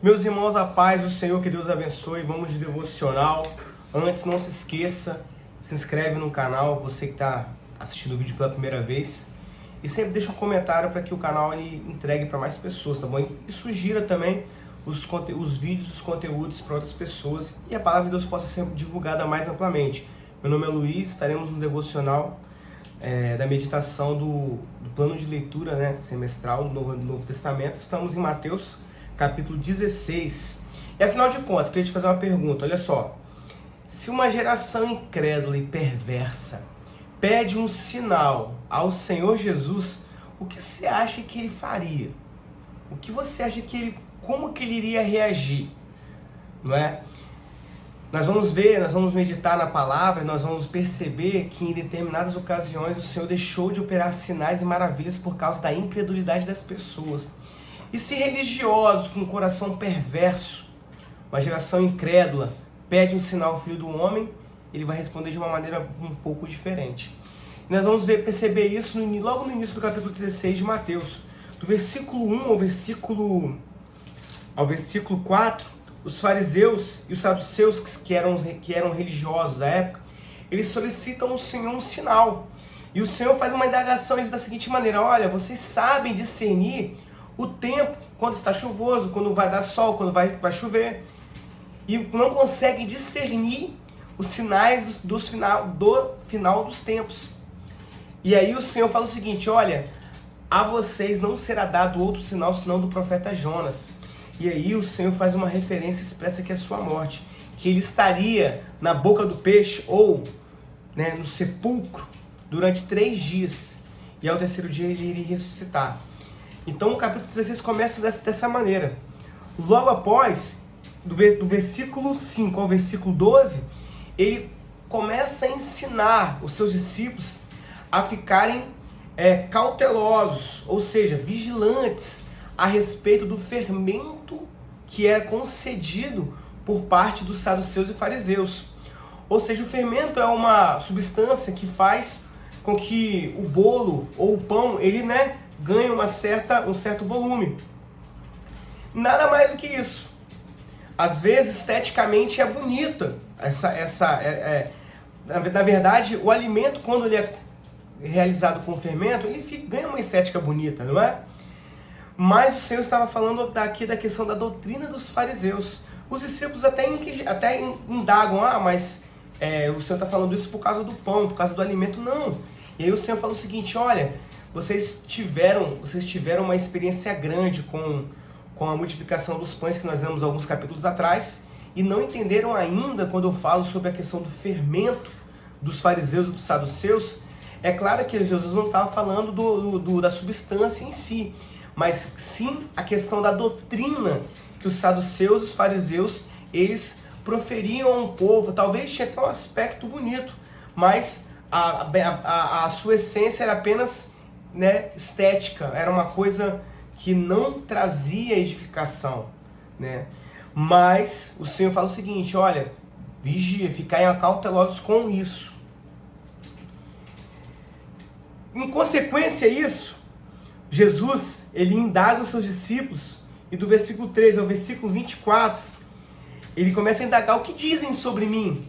Meus irmãos, a paz do Senhor, que Deus abençoe. Vamos de devocional. Antes, não se esqueça, se inscreve no canal, você que está assistindo o vídeo pela primeira vez. E sempre deixa um comentário para que o canal ele entregue para mais pessoas, tá bom? E sugira também os vídeos, os conteúdos para outras pessoas e a palavra de Deus possa ser divulgada mais amplamente. Meu nome é Luiz, estaremos no devocional da meditação do plano de leitura, né, semestral do Novo Testamento. Estamos em Mateus, capítulo 16. E afinal de contas, queria te fazer uma pergunta, olha só. Se uma geração incrédula e perversa pede um sinal ao Senhor Jesus, o que você acha que ele faria? O que você acha como que ele iria reagir? Não é? Nós vamos meditar na palavra, nós vamos perceber que em determinadas ocasiões o Senhor deixou de operar sinais e maravilhas por causa da incredulidade das pessoas. E se religiosos com um coração perverso, uma geração incrédula, pede um sinal ao Filho do Homem, ele vai responder de uma maneira um pouco diferente. E nós vamos perceber isso logo no início do capítulo 16 de Mateus. Do versículo 1 ao versículo 4, os fariseus e os saduceus, que eram religiosos à época, eles solicitam ao Senhor um sinal. E o Senhor faz uma indagação da seguinte maneira: olha, vocês sabem discernir o tempo, quando está chuvoso, quando vai dar sol, quando vai chover, e não conseguem discernir os sinais do final dos tempos. E aí o Senhor fala o seguinte: olha, a vocês não será dado outro sinal senão do profeta Jonas. E aí o Senhor faz uma referência expressa que é a sua morte, que ele estaria na boca do peixe ou no sepulcro durante 3 dias, e ao terceiro dia ele iria ressuscitar. Então o capítulo 16 começa dessa maneira. Logo após, do versículo 5 ao versículo 12, ele começa a ensinar os seus discípulos a ficarem cautelosos, ou seja, vigilantes a respeito do fermento que era concedido por parte dos saduceus e fariseus. Ou seja, o fermento é uma substância que faz com que o bolo ou o pão ele ganhe um certo volume. Nada mais do que isso. Às vezes, esteticamente é bonita. Na verdade, o alimento, quando ele é realizado com fermento, ele ganha uma estética bonita, não é? Mas o Senhor estava falando aqui da questão da doutrina dos fariseus. Os discípulos até indagam, mas o Senhor está falando isso por causa do pão, por causa do alimento. Não. E aí o Senhor fala o seguinte: olha, vocês tiveram uma experiência grande com a multiplicação dos pães que nós vemos alguns capítulos atrás, e não entenderam ainda quando eu falo sobre a questão do fermento dos fariseus e dos saduceus. É claro que Jesus não estava falando da substância em si, mas sim a questão da doutrina que os saduceus e os fariseus, eles proferiam ao povo. Talvez tinha até um aspecto bonito, mas a sua essência era apenas estética, era uma coisa que não trazia edificação. Mas o Senhor fala o seguinte: olha, vigia, ficai cautelosos com isso. Em consequência a isso, Jesus, ele indaga os seus discípulos, e do versículo 13 ao versículo 24, ele começa a indagar: o que dizem sobre mim?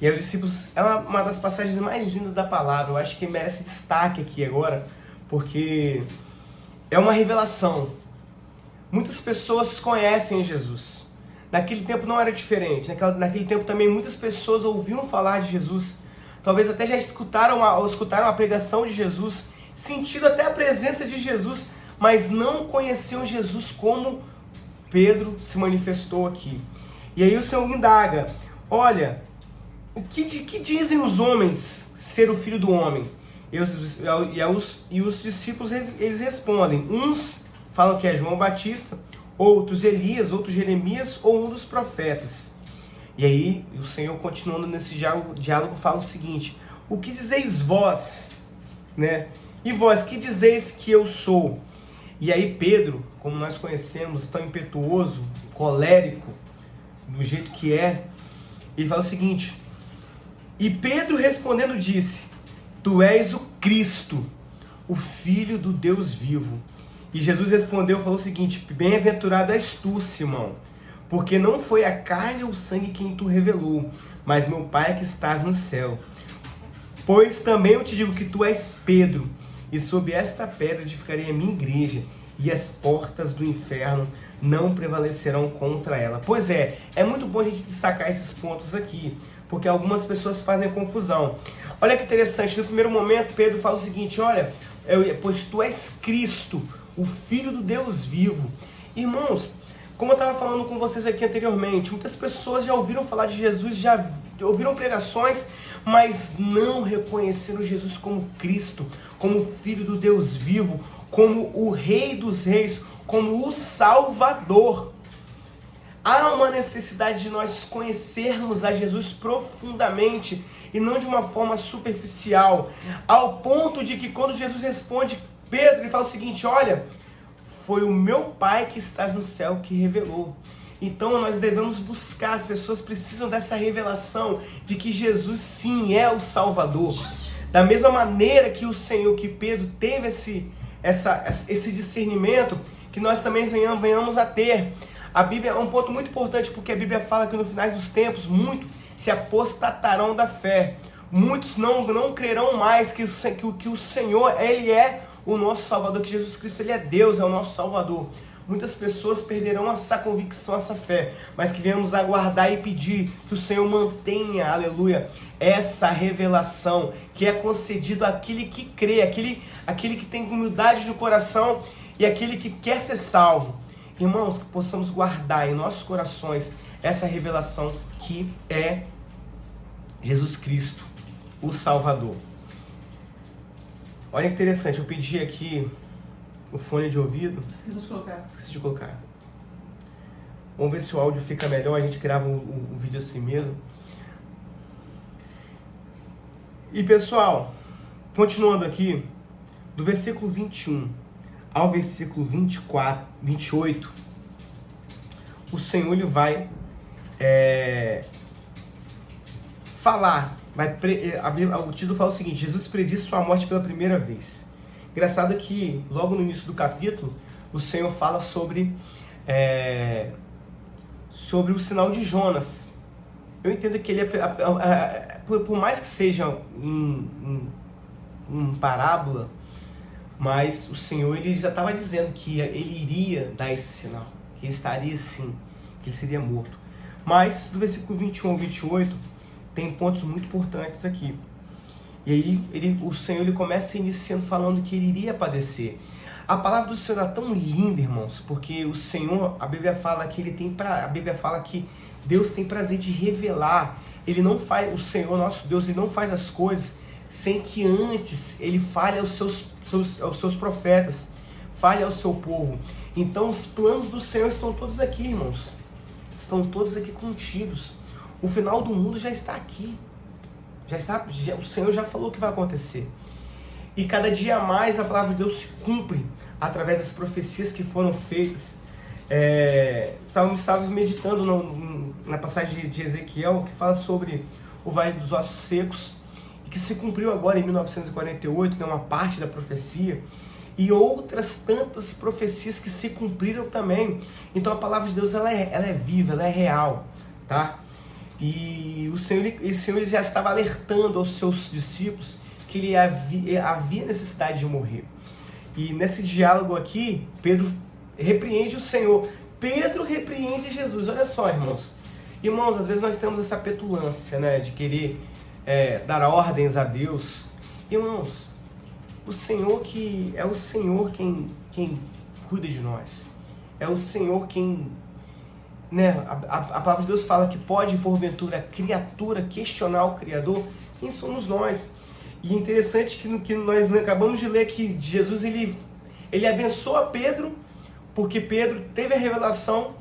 E aí os discípulos, é uma das passagens mais lindas da palavra, eu acho que merece destaque aqui agora, porque é uma revelação. Muitas pessoas conhecem Jesus. Naquele tempo não era diferente, naquele tempo também muitas pessoas ouviam falar de Jesus, talvez até já escutaram a pregação de Jesus, sentido até a presença de Jesus, mas não conheciam Jesus como Pedro se manifestou aqui. E aí o Senhor indaga: olha, o que dizem os homens ser o Filho do Homem? E os discípulos eles respondem: uns falam que é João Batista, outros Elias, outros Jeremias ou um dos profetas. E aí o Senhor, continuando nesse diálogo, fala o seguinte: o que dizeis vós? E vós, que dizeis que eu sou? E aí Pedro, como nós conhecemos, tão impetuoso, colérico, do jeito que é, ele fala o seguinte: e Pedro respondendo disse: tu és o Cristo, o Filho do Deus vivo. E Jesus respondeu, falou o seguinte: bem-aventurado és tu, Simão, porque não foi a carne ou o sangue quem tu revelou, mas meu Pai que estás no céu. Pois também eu te digo que tu és Pedro, e sob esta pedra edificarei a minha igreja, e as portas do inferno não prevalecerão contra ela. Pois é muito bom a gente destacar esses pontos aqui, porque algumas pessoas fazem confusão. Olha que interessante, no primeiro momento Pedro fala o seguinte: olha, pois tu és Cristo, o Filho do Deus vivo. Irmãos, como eu estava falando com vocês aqui anteriormente, muitas pessoas já ouviram falar de Jesus, já ouviram pregações, mas não reconheceram Jesus como Cristo, como Filho do Deus vivo, como o Rei dos Reis, como o Salvador. Há uma necessidade de nós conhecermos a Jesus profundamente e não de uma forma superficial, ao ponto de que quando Jesus responde Pedro, ele fala o seguinte: olha, foi o meu Pai que estás no céu que revelou. Então nós devemos buscar, as pessoas precisam dessa revelação de que Jesus sim é o Salvador. Da mesma maneira que o Senhor, que Pedro teve esse discernimento, que nós também venhamos a ter. A Bíblia é um ponto muito importante, porque a Bíblia fala que no final dos tempos, muitos se apostatarão da fé. Muitos não crerão mais que o Senhor, Ele é o nosso Salvador, que Jesus Cristo, Ele é Deus, é o nosso Salvador. Muitas pessoas perderão essa convicção, essa fé, mas que venhamos aguardar e pedir que o Senhor mantenha, aleluia, essa revelação que é concedido àquele que crê, aquele que tem humildade no coração e aquele que quer ser salvo. Irmãos, que possamos guardar em nossos corações essa revelação que é Jesus Cristo, o Salvador. Olha que interessante, eu pedi aqui o fone de ouvido. Esqueci de colocar. Vamos ver se o áudio fica melhor, a gente grava o vídeo assim mesmo. E pessoal, continuando aqui, do versículo 21 ao versículo 28, o Senhor ele vai falar, o título fala o seguinte: Jesus predisse sua morte pela primeira vez. Engraçado que logo no início do capítulo, o Senhor fala sobre o sinal de Jonas. Eu entendo que ele por mais que seja em parábola, mas o Senhor ele já estava dizendo que ele iria dar esse sinal, que ele estaria sim, que ele seria morto. Mas do versículo 21 ao 28 tem pontos muito importantes aqui. E aí o Senhor ele começa iniciando falando que ele iria padecer. A palavra do Senhor é tão linda, irmãos, porque o Senhor, a Bíblia fala que Deus tem prazer de revelar. Ele não faz, o Senhor nosso Deus, ele não faz as coisas sem que antes ele fale aos seus profetas, fale ao seu povo. Então os planos do Senhor estão todos aqui, irmãos. Estão todos aqui contidos. O final do mundo já está aqui. O Senhor já falou o que vai acontecer. E cada dia mais a palavra de Deus se cumpre através das profecias que foram feitas. Estávamos meditando na passagem de Ezequiel, que fala sobre o Vale dos Ossos Secos, e que se cumpriu agora em 1948, né, uma parte da profecia, e outras tantas profecias que se cumpriram também. Então a palavra de Deus ela é viva, ela é real, tá? E o Senhor já estava alertando aos seus discípulos que ele havia necessidade de morrer. E nesse diálogo aqui, Pedro repreende o Senhor. Pedro repreende Jesus. Olha só, irmãos. Irmãos, às vezes nós temos essa petulância, né, de querer dar ordens a Deus. Irmãos, o Senhor que é o Senhor quem cuida de nós. É o Senhor quem... Né, a palavra de Deus fala que pode, porventura, a criatura questionar o Criador. Quem somos nós? E é interessante que nós acabamos de ler que Jesus ele abençoa Pedro, porque Pedro teve a revelação,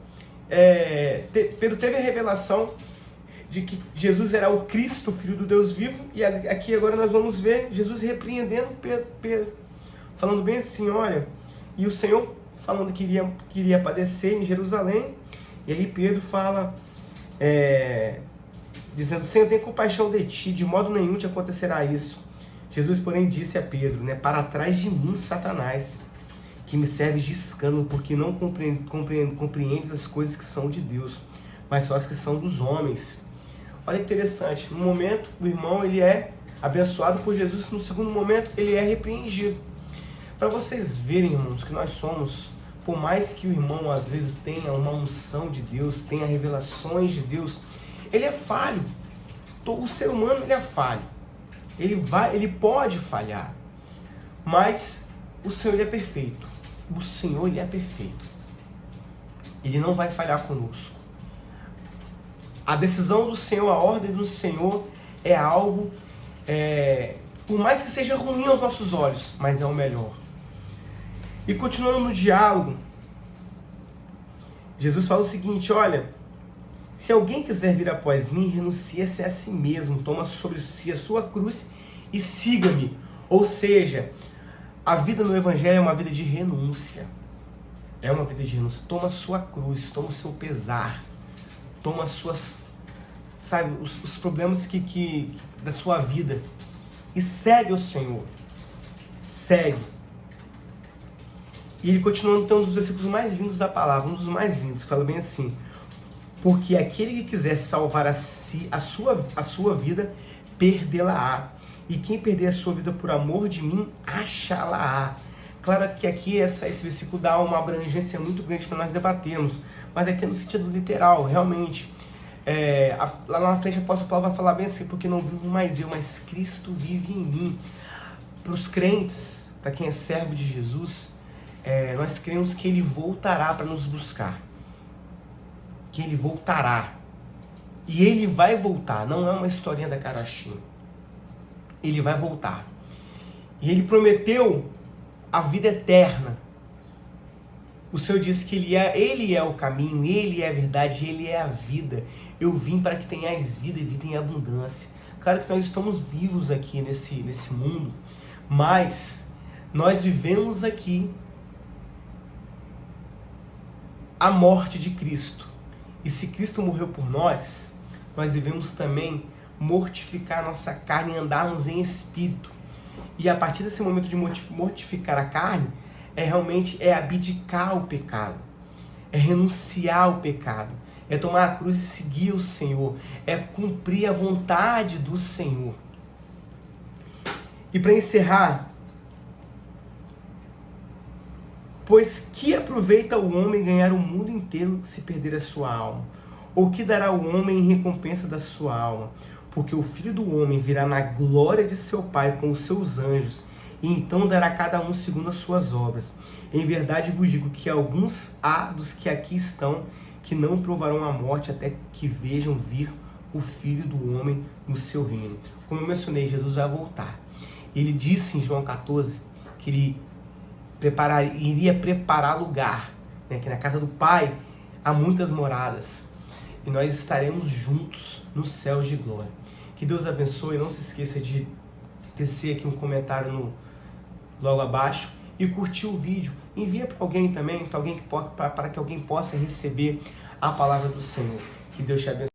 de que Jesus era o Cristo, o Filho do Deus vivo. E aqui agora nós vamos ver Jesus repreendendo Pedro, falando bem assim, olha, e o Senhor falando que iria padecer em Jerusalém. E aí Pedro fala, dizendo: Senhor, tem compaixão de ti, de modo nenhum te acontecerá isso. Jesus, porém, disse a Pedro, né: para trás de mim, Satanás, que me serves de escândalo, porque não compreendes as coisas que são de Deus, mas só as que são dos homens. Olha que interessante, no momento o irmão ele é abençoado por Jesus, no segundo momento ele é repreendido. Para vocês verem, irmãos, que nós somos, por mais que o irmão às vezes tenha uma unção de Deus, tenha revelações de Deus, ele é falho. O ser humano ele é falho. Ele pode falhar, mas o Senhor ele é perfeito. O Senhor ele é perfeito. Ele não vai falhar conosco. A decisão do Senhor, a ordem do Senhor é algo, por mais que seja ruim aos nossos olhos, mas é o melhor. E continuando no diálogo, Jesus fala o seguinte, olha, se alguém quiser vir após mim, renuncie-se a si mesmo, toma sobre si a sua cruz e siga-me. Ou seja, a vida no Evangelho é uma vida de renúncia. É uma vida de renúncia. Toma a sua cruz, toma o seu pesar, toma as suas, sabe, os problemas da sua vida e segue o Senhor. Segue. E ele continua então um dos versículos mais lindos da palavra, um dos mais lindos, fala bem assim, porque aquele que quiser salvar a sua vida, perdê-la-á. E quem perder a sua vida por amor de mim, achá-la-á. Claro que aqui esse versículo dá uma abrangência muito grande para nós debatermos, mas aqui é no sentido literal, realmente. Lá na frente o apóstolo Paulo vai falar bem assim, porque não vivo mais eu, mas Cristo vive em mim. Para os crentes, para quem é servo de Jesus, nós cremos que Ele voltará para nos buscar. Que Ele voltará. E Ele vai voltar, não é uma historinha da carochinha. Ele vai voltar. E Ele prometeu a vida eterna. O Senhor disse que Ele é o caminho, Ele é a verdade, Ele é a vida. Eu vim para que tenhais vida e vida em abundância. Claro que nós estamos vivos aqui nesse mundo, mas nós vivemos aqui a morte de Cristo. E se Cristo morreu por nós, nós devemos também mortificar nossa carne e andarmos em espírito. E a partir desse momento de mortificar a carne, realmente abdicar o pecado, é renunciar ao pecado, é tomar a cruz e seguir o Senhor, é cumprir a vontade do Senhor. E para encerrar, pois que aproveita o homem ganhar o mundo inteiro se perder a sua alma? Ou que dará o homem em recompensa da sua alma? Porque o Filho do Homem virá na glória de seu Pai com os seus anjos, e então dará a cada um segundo as suas obras. Em verdade vos digo que alguns há dos que aqui estão que não provarão a morte até que vejam vir o Filho do Homem no seu reino. Como eu mencionei, Jesus vai voltar. Ele disse em João 14 que ele iria preparar lugar, né? Que na casa do Pai há muitas moradas. E nós estaremos juntos nos céus de glória. Que Deus abençoe. Não se esqueça de tecer aqui um comentário logo abaixo e curtir o vídeo. Envia para alguém também, para que alguém possa receber a palavra do Senhor. Que Deus te abençoe.